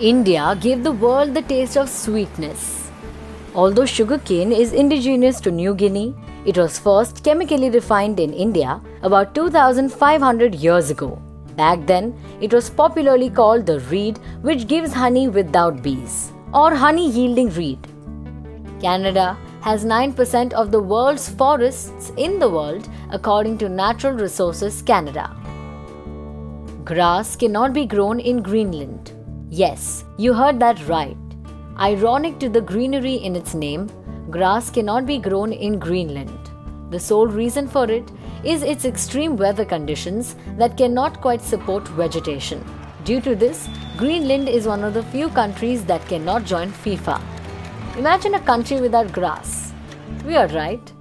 India gave the world the taste of sweetness. Although sugarcane is indigenous to New Guinea, it was first chemically refined in India about 2500 years ago. Back then, it was popularly called the reed which gives honey without bees, or honey-yielding reed. Canada has 9% of the world's forests in the world according to Natural Resources Canada. Grass cannot be grown in Greenland. Yes, you heard that right. Ironic to the greenery in its name, grass cannot be grown in Greenland. The sole reason for it is its extreme weather conditions that cannot quite support vegetation. Due to this, Greenland is one of the few countries that cannot join FIFA. Imagine a country without grass. We are right.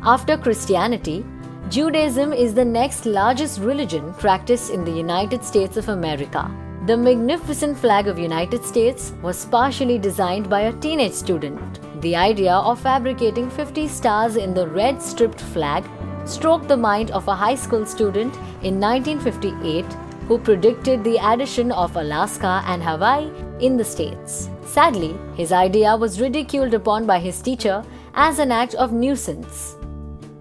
After Christianity, Judaism is the next largest religion practiced in the United States of America. The magnificent flag of United States was partially designed by a teenage student. The idea of fabricating 50 stars in the red striped flag stroked the mind of a high school student in 1958 who predicted the addition of Alaska and Hawaii in the States. Sadly, his idea was ridiculed upon by his teacher as an act of nuisance.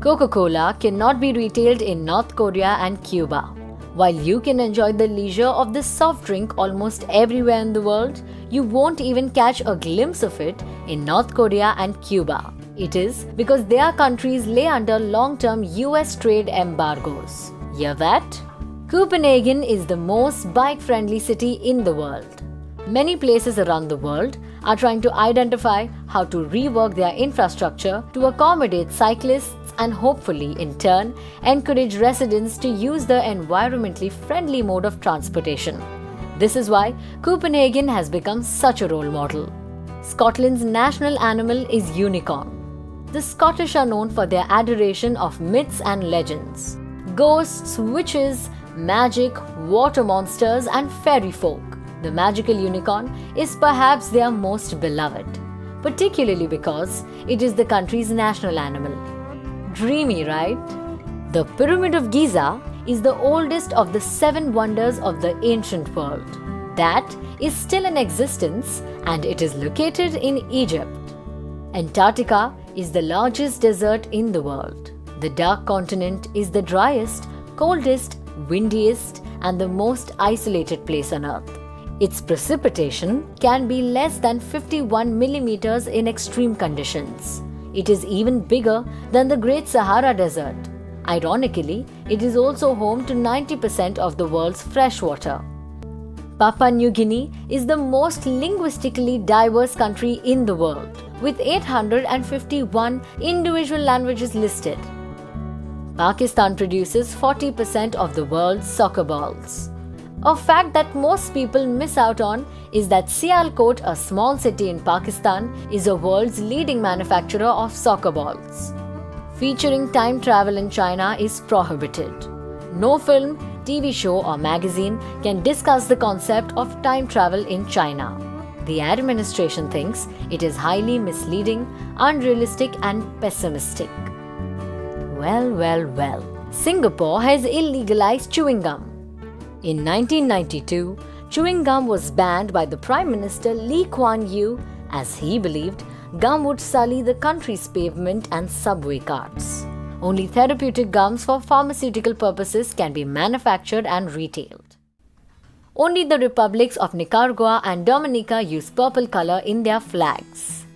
Coca-Cola cannot be retailed in North Korea and Cuba. While you can enjoy the leisure of this soft drink almost everywhere in the world, you won't even catch a glimpse of it in North Korea and Cuba. It is because their countries lay under long-term US trade embargoes. Hear that? Copenhagen is the most bike-friendly city in the world. Many places around the world are trying to identify how to rework their infrastructure to accommodate cyclists and hopefully, in turn, encourage residents to use the environmentally friendly mode of transportation. This is why Copenhagen has become such a role model. Scotland's national animal is unicorn. The Scottish are known for their adoration of myths and legends. Ghosts, witches, magic, water monsters and fairy folk. The magical unicorn is perhaps their most beloved, particularly because it is the country's national animal. Dreamy, right? The Pyramid of Giza is the oldest of the 7 wonders of the ancient world. That is still in existence and it is located in Egypt. Antarctica is the largest desert in the world. The dark continent is the driest, coldest, windiest and the most isolated place on Earth. Its precipitation can be less than 51 millimeters in extreme conditions. It is even bigger than the Great Sahara Desert. Ironically, it is also home to 90% of the world's fresh water. Papua New Guinea is the most linguistically diverse country in the world, with 851 individual languages listed. Pakistan produces 40% of the world's soccer balls. A fact that most people miss out on is that Sialkot, a small city in Pakistan, is the world's leading manufacturer of soccer balls. Featuring time travel in China is prohibited. No film, TV show or magazine can discuss the concept of time travel in China. The administration thinks it is highly misleading, unrealistic and pessimistic. Well. Singapore has illegalized chewing gum. In 1992, chewing gum was banned by the Prime Minister Lee Kuan Yew as he believed gum would sully the country's pavement and subway carts. Only therapeutic gums for pharmaceutical purposes can be manufactured and retailed. Only the republics of Nicaragua and Dominica use purple color in their flags.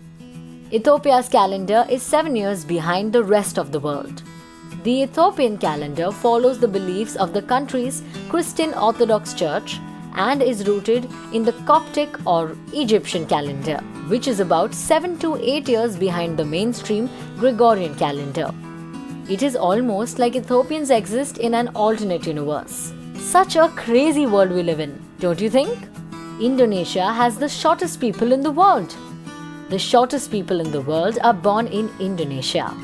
Ethiopia's calendar is 7 years behind the rest of the world. The Ethiopian calendar follows the beliefs of the country's Christian Orthodox Church and is rooted in the Coptic or Egyptian calendar, which is about 7 to 8 years behind the mainstream Gregorian calendar. It is almost like Ethiopians exist in an alternate universe. Such a crazy world we live in, don't you think? Indonesia has the shortest people in the world. The shortest people in the world are born in Indonesia,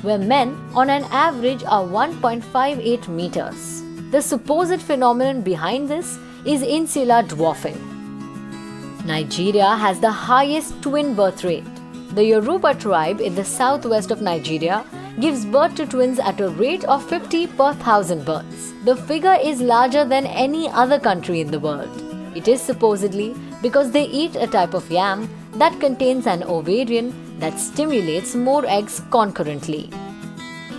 where men on an average are 1.58 meters. The supposed phenomenon behind this is insular dwarfing. Nigeria has the highest twin birth rate. The Yoruba tribe in the southwest of Nigeria gives birth to twins at a rate of 50 per 1,000 births. The figure is larger than any other country in the world. It is supposedly because they eat a type of yam that contains an ovarian that stimulates more eggs concurrently.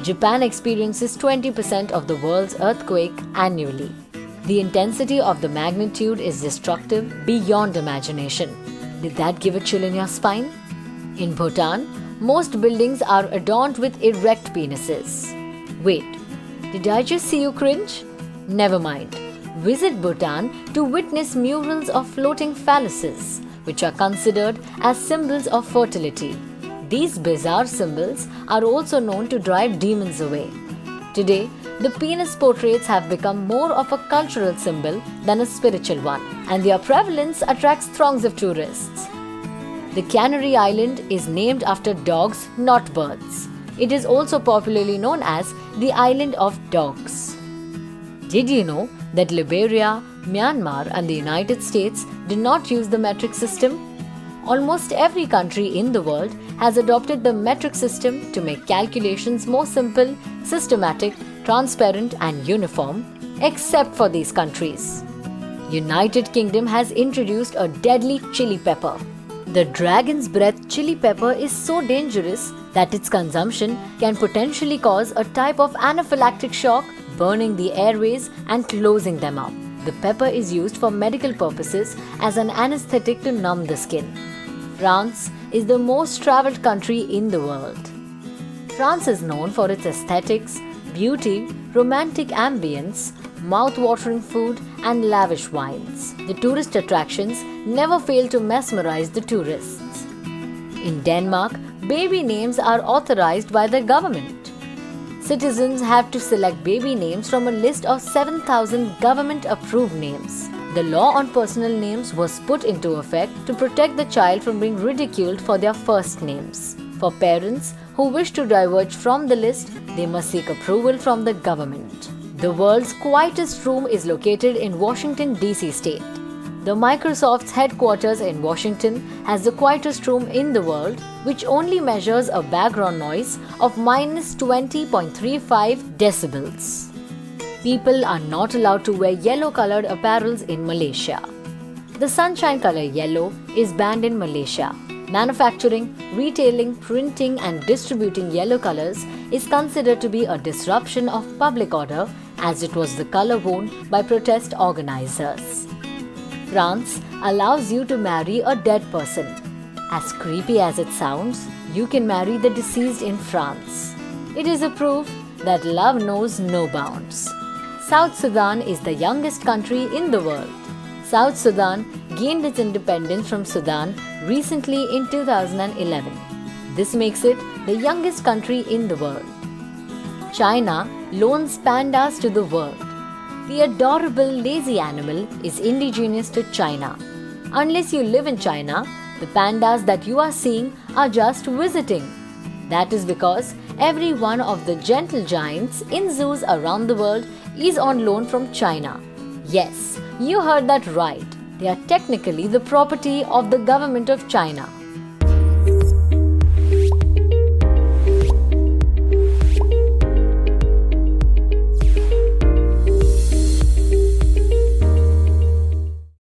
Japan experiences 20% of the world's earthquake annually. The intensity of the magnitude is destructive beyond imagination. Did that give a chill in your spine? In Bhutan, most buildings are adorned with erect penises. Wait, did I just see you cringe? Never mind. Visit Bhutan to witness murals of floating phalluses, which are considered as symbols of fertility. These bizarre symbols are also known to drive demons away. Today, the penis portraits have become more of a cultural symbol than a spiritual one, and their prevalence attracts throngs of tourists. The Canary Island is named after dogs, not birds. It is also popularly known as the Island of Dogs. Did you know that Liberia, Myanmar, and the United States do not use the metric system? Almost every country in the world has adopted the metric system to make calculations more simple, systematic, transparent, and uniform, except for these countries. United Kingdom has introduced a deadly chili pepper. The dragon's breath chili pepper is so dangerous that its consumption can potentially cause a type of anaphylactic shock, burning the airways and closing them up. The pepper is used for medical purposes as an anesthetic to numb the skin. France is the most traveled country in the world. France is known for its aesthetics, beauty, romantic ambience, mouth-watering food, and lavish wines. The tourist attractions never fail to mesmerize the tourists. In Denmark, baby names are authorized by the government. Citizens have to select baby names from a list of 7,000 government-approved names. The law on personal names was put into effect to protect the child from being ridiculed for their first names. For parents who wish to diverge from the list, they must seek approval from the government. The world's quietest room is located in Washington, D.C. state. The Microsoft's headquarters in Washington has the quietest room in the world, which only measures a background noise of minus 20.35 decibels. People are not allowed to wear yellow-colored apparels in Malaysia. The sunshine color yellow is banned in Malaysia. Manufacturing, retailing, printing, and distributing yellow colors is considered to be a disruption of public order, as it was the color worn by protest organizers. France allows you to marry a dead person. As creepy as it sounds, you can marry the deceased in France. It is a proof that love knows no bounds. South Sudan is the youngest country in the world. South Sudan gained its independence from Sudan recently in 2011. This makes it the youngest country in the world. China loans pandas to the world. The adorable lazy animal is indigenous to China. Unless you live in China, the pandas that you are seeing are just visiting. That is because every one of the gentle giants in zoos around the world is on loan from China. Yes, you heard that right. They are technically the property of the government of China.